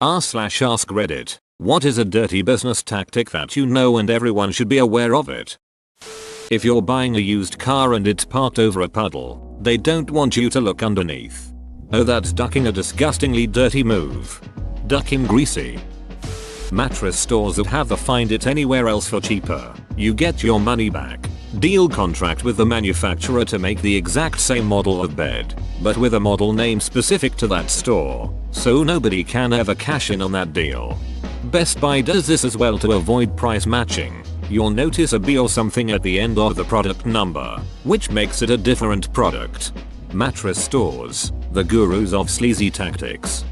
r/ask Reddit. What is a dirty business tactic that you know and everyone should be aware of it? If you're buying a used car and it's parked over a puddle, they don't want you to look underneath. Oh, that's ducking a disgustingly dirty move. Ducking greasy. Mattress stores that have the find it anywhere else for cheaper. You get your money back. Deal contract with the manufacturer to make the exact same model of bed, but with a model name specific to that store, so nobody can ever cash in on that deal. Best Buy does this as well to avoid price matching. You'll notice a B or something at the end of the product number, which makes it a different product. Mattress stores, the gurus of sleazy tactics.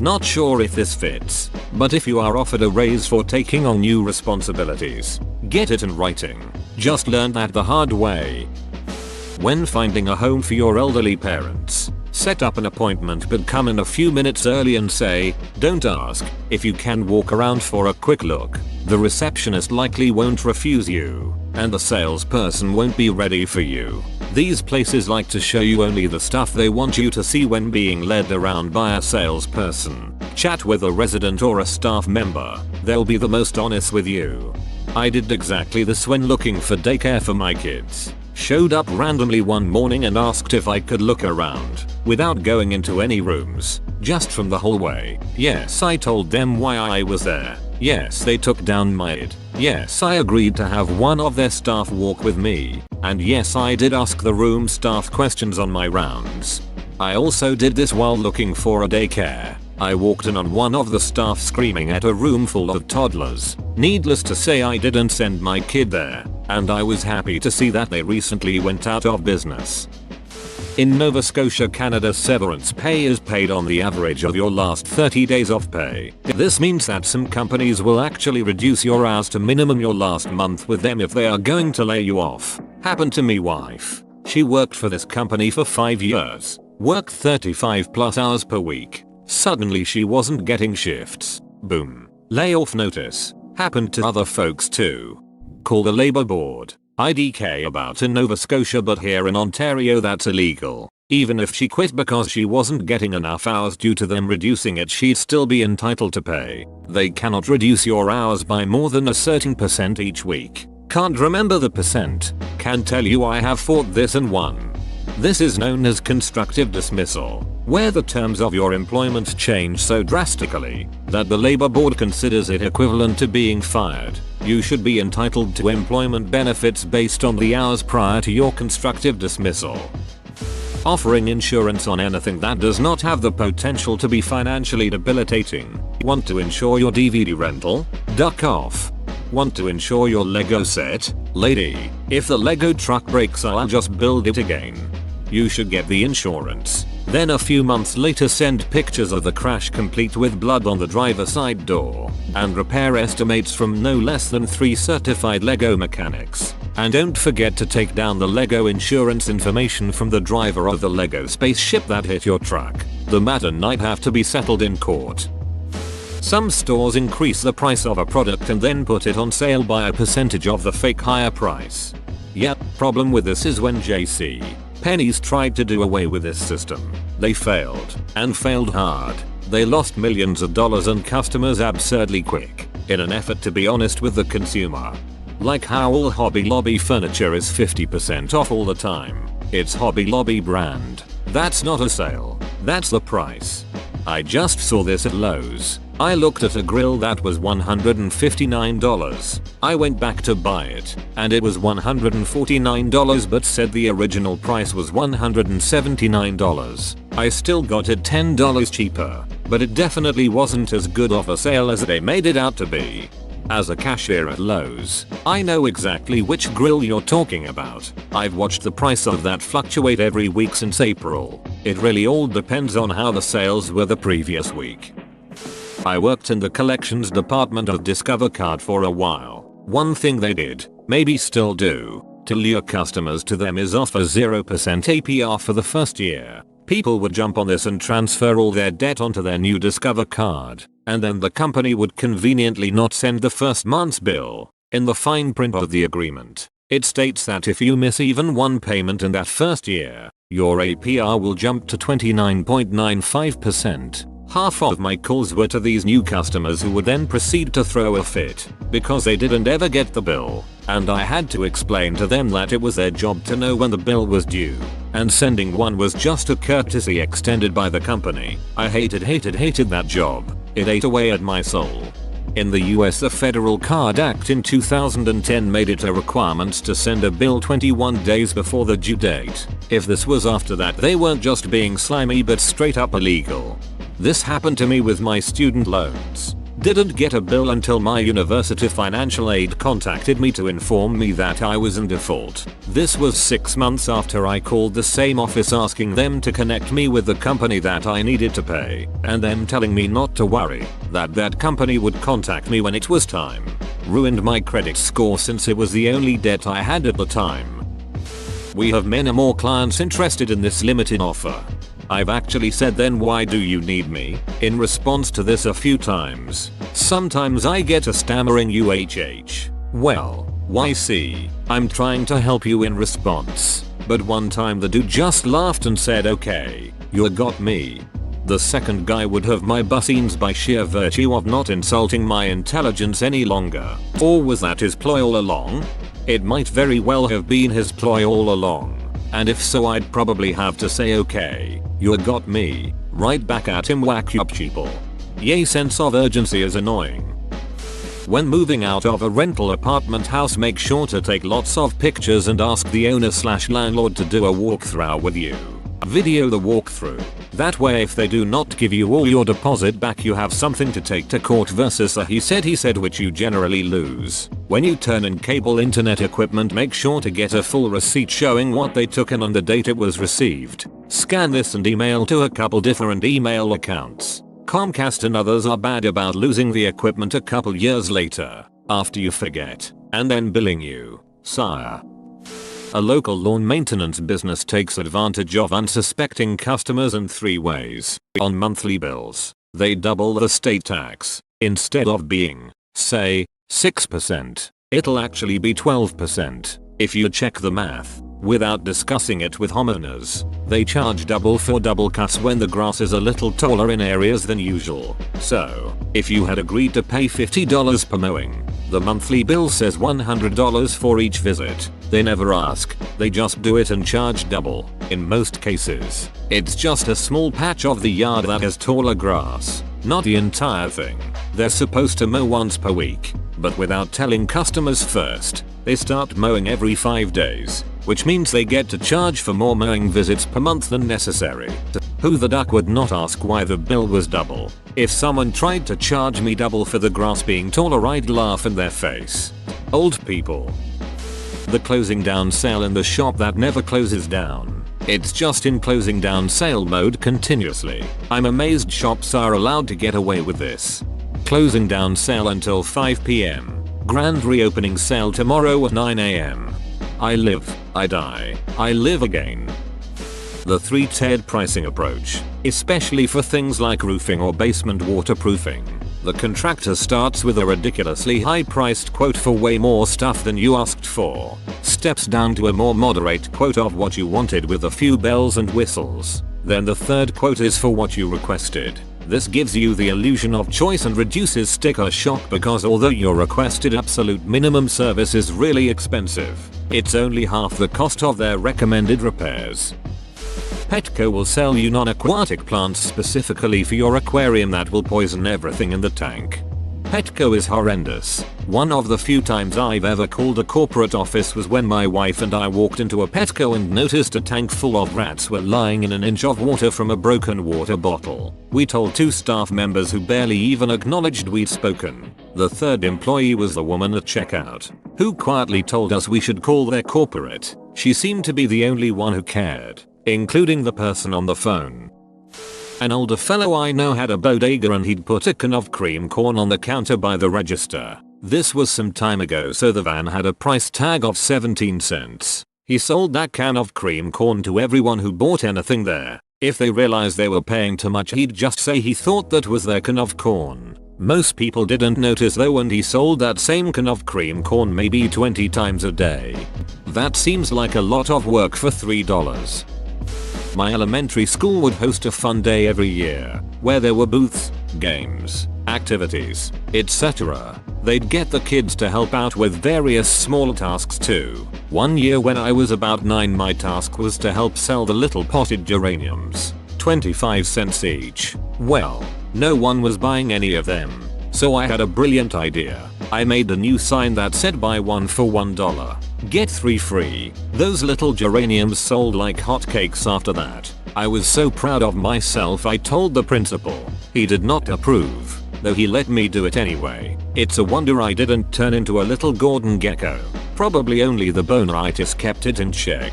Not sure if this fits, but if you are offered a raise for taking on new responsibilities, get it in writing. Just learned that the hard way. When finding a home for your elderly parents, set up an appointment but come in a few minutes early and say, "Don't ask if you can walk around for a quick look." The receptionist likely won't refuse you, and the salesperson won't be ready for you. These places like to show you only the stuff they want you to see when being led around by a salesperson. Chat with a resident or a staff member, they'll be the most honest with you. I did exactly this when looking for daycare for my kids. Showed up randomly one morning and asked if I could look around, without going into any rooms, just from the hallway. Yes, I told them why I was there. Yes, they took down my ID. Yes, I agreed to have one of their staff walk with me. And yes, I did ask the room staff questions on my rounds. I also did this while looking for a daycare. I walked in on one of the staff screaming at a room full of toddlers. Needless to say, I didn't send my kid there, and I was happy to see that they recently went out of business. In Nova Scotia, Canada, severance pay is paid on the average of your last 30 days of pay. This means that some companies will actually reduce your hours to minimum your last month with them if they are going to lay you off. Happened to me wife. She worked for this company for 5 years, worked 35 plus hours per week. Suddenly she wasn't getting shifts. Boom. Layoff notice. Happened to other folks too. Call the labor board. IDK about in Nova Scotia, but here in Ontario that's illegal. Even if she quit because she wasn't getting enough hours due to them reducing it, she'd still be entitled to pay. They cannot reduce your hours by more than a certain percent each week. Can't remember the percent. Can tell you I have fought this and won. This is known as constructive dismissal, where the terms of your employment change so drastically that the labor board considers it equivalent to being fired. You should be entitled to employment benefits based on the hours prior to your constructive dismissal. Offering insurance on anything that does not have the potential to be financially debilitating. Want to insure your DVD rental? Duck off. Want to insure your Lego set? Lady, if the Lego truck breaks, I'll just build it again. You should get the insurance. Then a few months later send pictures of the crash complete with blood on the driver's side door, and repair estimates from no less than 3 certified Lego mechanics. And don't forget to take down the Lego insurance information from the driver of the Lego spaceship that hit your truck. The matter might have to be settled in court. Some stores increase the price of a product and then put it on sale by a percentage of the fake higher price. Yep, problem with this is when J.C. Penney's tried to do away with this system. They failed, and failed hard. They lost millions of dollars and customers absurdly quick, in an effort to be honest with the consumer. Like how all Hobby Lobby furniture is 50% off all the time. It's Hobby Lobby brand. That's not a sale. That's the price. I just saw this at Lowe's. I looked at a grill that was $159. I went back to buy it, and it was $149 but said the original price was $179. I still got it $10 cheaper, but it definitely wasn't as good of a sale as they made it out to be. As a cashier at Lowe's, I know exactly which grill you're talking about. I've watched the price of that fluctuate every week since April. It really all depends on how the sales were the previous week. I worked in the collections department of Discover Card for a while. One thing they did, maybe still do, to lure customers to them is offer 0% APR for the first year. People would jump on this and transfer all their debt onto their new Discover Card, and then the company would conveniently not send the first month's bill. In the fine print of the agreement, it states that if you miss even one payment in that first year, your APR will jump to 29.95%. Half of my calls were to these new customers who would then proceed to throw a fit because they didn't ever get the bill, and I had to explain to them that it was their job to know when the bill was due, and sending one was just a courtesy extended by the company. I hated that job. It ate away at my soul. In the US, the Federal Card Act in 2010 made it a requirement to send a bill 21 days before the due date. If this was after that, they weren't just being slimy but straight up illegal. This happened to me with my student loans. Didn't get a bill until my university financial aid contacted me to inform me that I was in default. This was 6 months after I called the same office asking them to connect me with the company that I needed to pay, and them telling me not to worry, that company would contact me when it was time. Ruined my credit score since it was the only debt I had at the time. We have many more clients interested in this limited offer. I've actually said then why do you need me in response to this a few times. Sometimes I get a stammering UHH. Well, YC, I'm trying to help you in response. But one time the dude just laughed and said okay, you got me. The second guy would have my buttons by sheer virtue of not insulting my intelligence any longer. Or was that his ploy all along? It might very well have been his ploy all along. And if so, I'd probably have to say okay, you got me, right back at him. Whack up cheaple. Yay, sense of urgency is annoying. When moving out of a rental apartment house, make sure to take lots of pictures and ask the owner/landlord to do a walkthrough with you. Video the walkthrough. That way if they do not give you all your deposit back, you have something to take to court versus a he said which you generally lose. When you turn in cable internet equipment, make sure to get a full receipt showing what they took and on the date it was received. Scan this and email to a couple different email accounts. Comcast and others are bad about losing the equipment a couple years later, after you forget, and then billing you. Sire. A local lawn maintenance business takes advantage of unsuspecting customers in 3 ways. On monthly bills, they double the state tax. Instead of being, say, 6%, it'll actually be 12%. If you check the math, without discussing it with homeowners, they charge double for double cuts when the grass is a little taller in areas than usual. So, if you had agreed to pay $50 per mowing, the monthly bill says $100 for each visit. They never ask, they just do it and charge double. In most cases, it's just a small patch of the yard that has taller grass, not the entire thing. They're supposed to mow once per week, but without telling customers first, they start mowing every 5 days, which means they get to charge for more mowing visits per month than necessary. Who the duck would not ask why the bill was double? If someone tried to charge me double for the grass being taller, I'd laugh in their face. Old people. The closing down sale in the shop that never closes down. It's just in closing down sale mode continuously. I'm amazed shops are allowed to get away with this. Closing down sale until 5 PM. Grand reopening sale tomorrow at 9 AM. I live, I die, I live again. The 3-tiered pricing approach, especially for things like roofing or basement waterproofing. The contractor starts with a ridiculously high-priced quote for way more stuff than you asked for, steps down to a more moderate quote of what you wanted with a few bells and whistles. Then the third quote is for what you requested. This gives you the illusion of choice and reduces sticker shock, because although your requested absolute minimum service is really expensive, it's only half the cost of their recommended repairs. Petco will sell you non-aquatic plants specifically for your aquarium that will poison everything in the tank. Petco is horrendous. One of the few times I've ever called a corporate office was when my wife and I walked into a Petco and noticed a tank full of rats were lying in an inch of water from a broken water bottle. We told 2 staff members who barely even acknowledged we'd spoken. The third employee was the woman at checkout, who quietly told us we should call their corporate. She seemed to be the only one who cared, including the person on the phone. An older fellow I know had a bodega and he'd put a can of cream corn on the counter by the register. This was some time ago, so the van had a price tag of 17 cents. He sold that can of cream corn to everyone who bought anything there. If they realized they were paying too much, he'd just say he thought that was their can of corn. Most people didn't notice though, and he sold that same can of cream corn maybe 20 times a day. That seems like a lot of work for $3. My elementary school would host a fun day every year, where there were booths, games, activities, etc. They'd get the kids to help out with various small tasks too. One year when I was about 9, my task was to help sell the little potted geraniums. 25 cents each. Well, no one was buying any of them. So I had a brilliant idea. I made a new sign that said buy one for $1. Get 3 free. Those little geraniums sold like hotcakes after that. I was so proud of myself I told the principal. He did not approve, though he let me do it anyway. It's a wonder I didn't turn into a little Gordon Gekko. Probably only the boneritis kept it in check.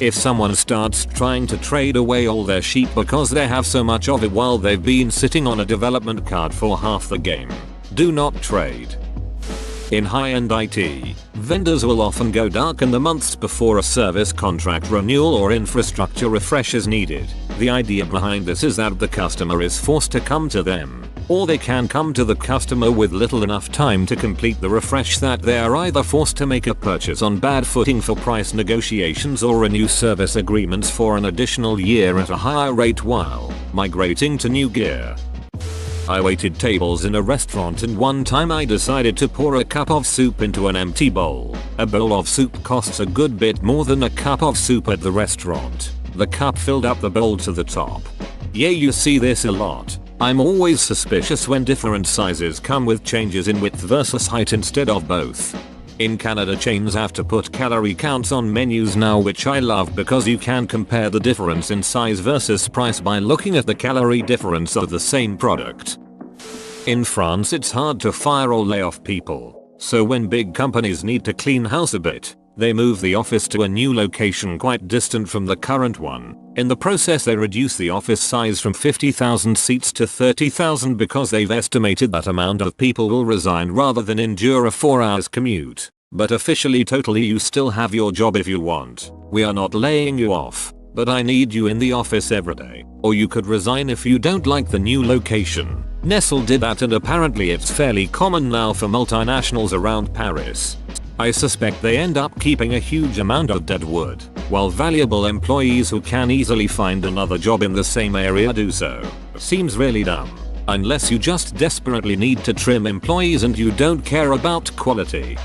If someone starts trying to trade away all their sheep because they have so much of it while they've been sitting on a development card for half the game, do not trade. In high-end IT, vendors will often go dark in the months before a service contract renewal or infrastructure refresh is needed. The idea behind this is that the customer is forced to come to them, or they can come to the customer with little enough time to complete the refresh that they are either forced to make a purchase on bad footing for price negotiations or renew service agreements for an additional year at a higher rate while migrating to new gear. I waited tables in a restaurant and one time I decided to pour a cup of soup into an empty bowl. A bowl of soup costs a good bit more than a cup of soup at the restaurant. The cup filled up the bowl to the top. Yeah, you see this a lot. I'm always suspicious when different sizes come with changes in width versus height instead of both. In Canada, chains have to put calorie counts on menus now, which I love because you can compare the difference in size versus price by looking at the calorie difference of the same product. In France, it's hard to fire or lay off people, so when big companies need to clean house a bit, they move the office to a new location quite distant from the current one. In the process, they reduce the office size from 50,000 seats to 30,000 because they've estimated that amount of people will resign rather than endure a 4 hours commute. But officially totally you still have your job if you want. We are not laying you off, but I need you in the office every day. Or you could resign if you don't like the new location. Nestle did that and apparently it's fairly common now for multinationals around Paris. I suspect they end up keeping a huge amount of dead wood, while valuable employees who can easily find another job in the same area do so. Seems really dumb. Unless you just desperately need to trim employees and you don't care about quality.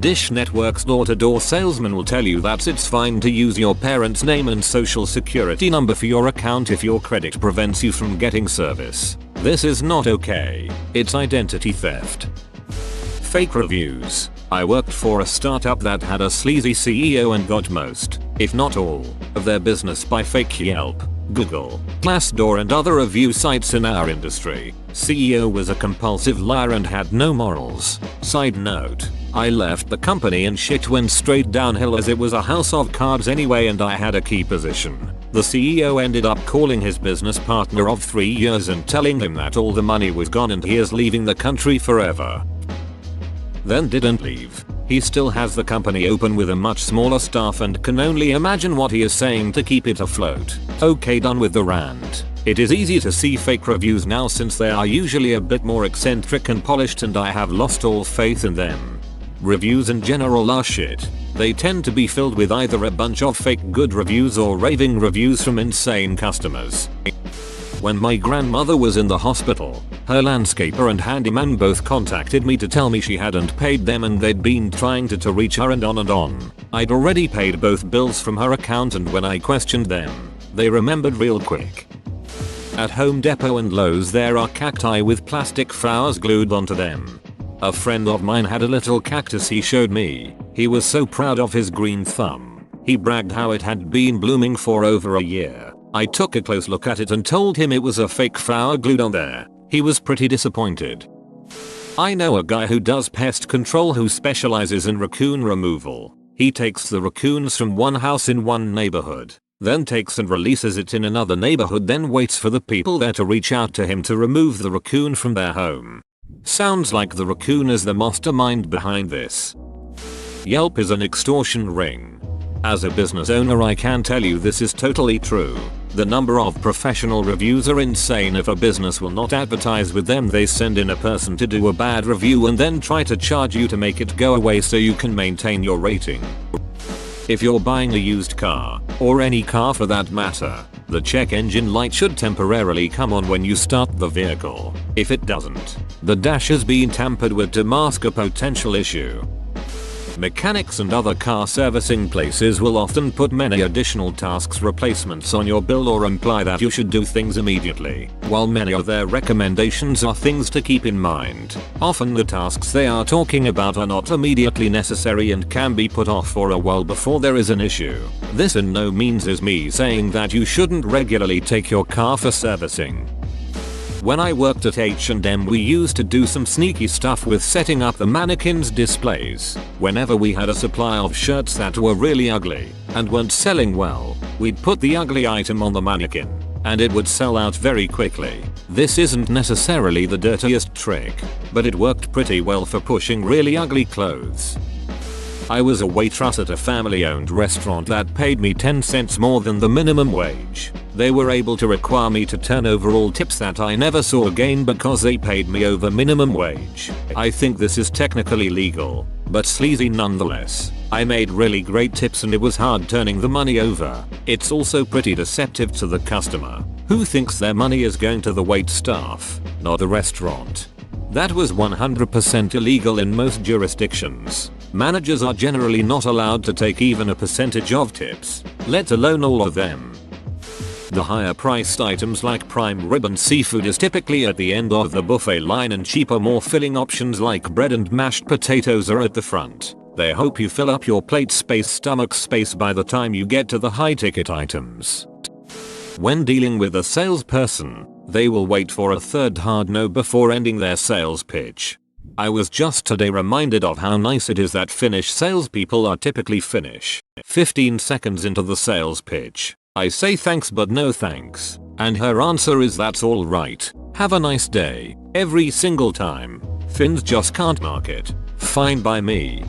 Dish Network's door-to-door salesman will tell you that it's fine to use your parents' name and social security number for your account if your credit prevents you from getting service. This is not okay. It's identity theft. Fake reviews. I worked for a startup that had a sleazy CEO and got most, if not all, of their business by fake Yelp, Google, Glassdoor and other review sites in our industry. CEO was a compulsive liar and had no morals. Side note, I left the company and shit went straight downhill as it was a house of cards anyway and I had a key position. The CEO ended up calling his business partner of 3 years and telling him that all the money was gone and he is leaving the country forever. Then didn't leave. He still has the company open with a much smaller staff and can only imagine what he is saying to keep it afloat. Okay, done with the rant. It is easy to see fake reviews now since they are usually a bit more eccentric and polished and I have lost all faith in them. Reviews in general are shit. They tend to be filled with either a bunch of fake good reviews or raving reviews from insane customers. When my grandmother was in the hospital, her landscaper and handyman both contacted me to tell me she hadn't paid them and they'd been trying to reach her and on and on. I'd already paid both bills from her account and when I questioned them, they remembered real quick. At Home Depot and Lowe's there are cacti with plastic flowers glued onto them. A friend of mine had a little cactus he showed me. He was so proud of his green thumb. He bragged how it had been blooming for over a year. I took a close look at it and told him it was a fake flower glued on there. He was pretty disappointed. I know a guy who does pest control who specializes in raccoon removal. He takes the raccoons from one house in one neighborhood, then takes and releases it in another neighborhood, then waits for the people there to reach out to him to remove the raccoon from their home. Sounds like the raccoon is the mastermind behind this. Yelp is an extortion ring. As a business owner I can tell you this is totally true. The number of professional reviews are insane. If a business will not advertise with them, they send in a person to do a bad review and then try to charge you to make it go away so you can maintain your rating. If you're buying a used car, or any car for that matter, the check engine light should temporarily come on when you start the vehicle. If it doesn't, the dash has been tampered with to mask a potential issue. Mechanics and other car servicing places will often put many additional tasks replacements on your bill or imply that you should do things immediately, while many of their recommendations are things to keep in mind. Often the tasks they are talking about are not immediately necessary and can be put off for a while before there is an issue. This in no means is me saying that you shouldn't regularly take your car for servicing. When I worked at H&M, we used to do some sneaky stuff with setting up the mannequins' displays. Whenever we had a supply of shirts that were really ugly and weren't selling well, we'd put the ugly item on the mannequin, and it would sell out very quickly. This isn't necessarily the dirtiest trick, but it worked pretty well for pushing really ugly clothes. I was a waitress at a family-owned restaurant that paid me 10 cents more than the minimum wage. They were able to require me to turn over all tips that I never saw again because they paid me over minimum wage. I think this is technically legal, but sleazy nonetheless. I made really great tips and it was hard turning the money over. It's also pretty deceptive to the customer, who thinks their money is going to the wait staff, not the restaurant. That was 100% illegal in most jurisdictions. Managers are generally not allowed to take even a percentage of tips, let alone all of them. The higher priced items like prime rib and seafood is typically at the end of the buffet line, and cheaper, more filling options like bread and mashed potatoes are at the front. They hope you fill up your plate space, stomach space by the time you get to the high ticket items. When dealing with a salesperson, they will wait for a third hard no before ending their sales pitch. I was just today reminded of how nice it is that Finnish salespeople are typically Finnish. 15 seconds into the sales pitch, I say thanks but no thanks, and her answer is that's alright, have a nice day, every single time. Finns just can't market. Fine by me.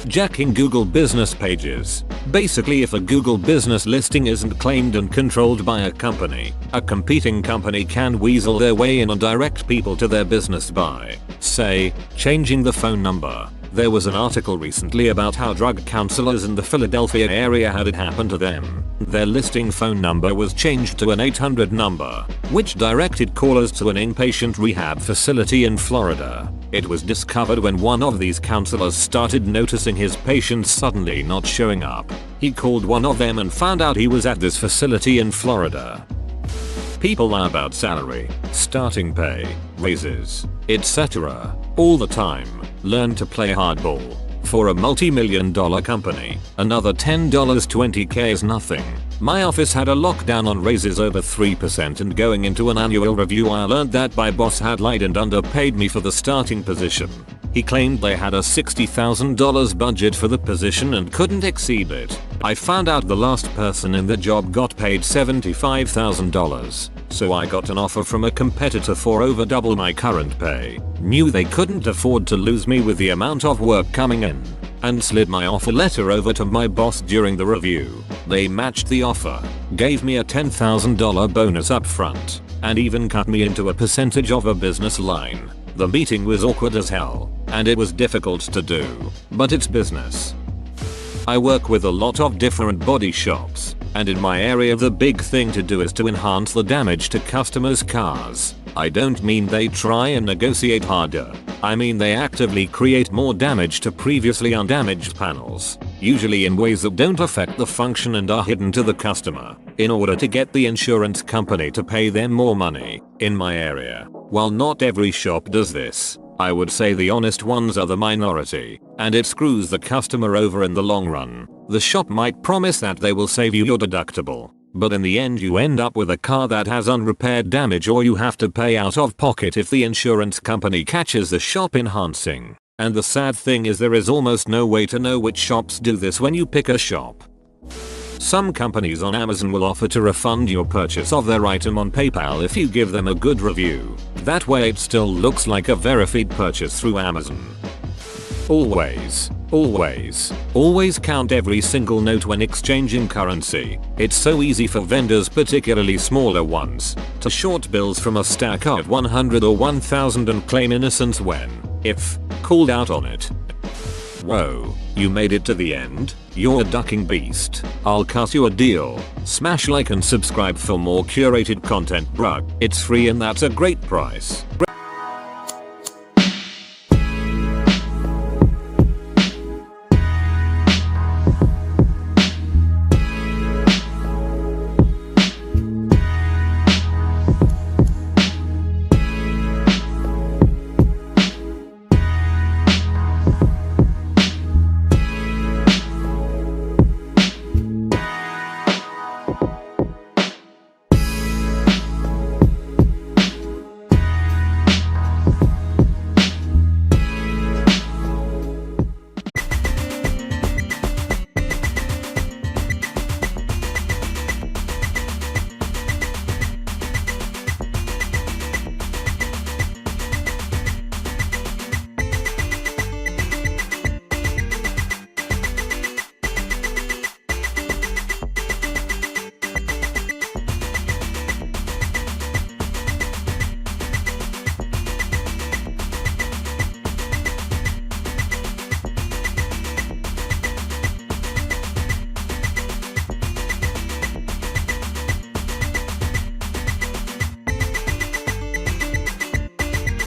Jacking Google business pages. Basically, if a Google business listing isn't claimed and controlled by a competing company can weasel their way in and direct people to their business by, say, changing the phone number. There was an article recently about how drug counselors in the Philadelphia area had it happen to them. Their listing phone number was changed to an 800 number, which directed callers to an inpatient rehab facility in Florida. It was discovered when one of these counselors started noticing his patients suddenly not showing up. He called one of them and found out he was at this facility in Florida. People lie about salary, starting pay, raises, etc. all the time. Learn to play hardball. For a multi-million-dollar company, another $10 20k is nothing. My office had a lockdown on raises over 3%, and going into an annual review I learned that my boss had lied and underpaid me for the starting position. He claimed they had a $60,000 budget for the position and couldn't exceed it. I found out the last person in the job got paid $75,000, so I got an offer from a competitor for over double my current pay. Knew they couldn't afford to lose me with the amount of work coming in, and slid my offer letter over to my boss during the review. They matched the offer, gave me a $10,000 bonus up front, and even cut me into a percentage of a business line. The meeting was awkward as hell, and it was difficult to do, but it's business. I work with a lot of different body shops, and in my area the big thing to do is to enhance the damage to customers' cars. I don't mean they try and negotiate harder. I mean they actively create more damage to previously undamaged panels, usually in ways that don't affect the function and are hidden to the customer, in order to get the insurance company to pay them more money. In my area, while not every shop does this, I would say the honest ones are the minority, and it screws the customer over in the long run. The shop might promise that they will save you your deductible, but in the end you end up with a car that has unrepaired damage, or you have to pay out of pocket if the insurance company catches the shop enhancing. And the sad thing is there is almost no way to know which shops do this when you pick a shop. Some companies on Amazon will offer to refund your purchase of their item on PayPal if you give them a good review. That way it still looks like a verified purchase through Amazon. Always count every single note when exchanging currency. It's so easy for vendors, particularly smaller ones, to short bills from a stack of 100 or 1000 and claim innocence when, if, called out on it. Whoa, you made it to the end? You're a ducking beast. I'll cut you a deal. Smash like and subscribe for more curated content, bruh. It's free and that's a great price.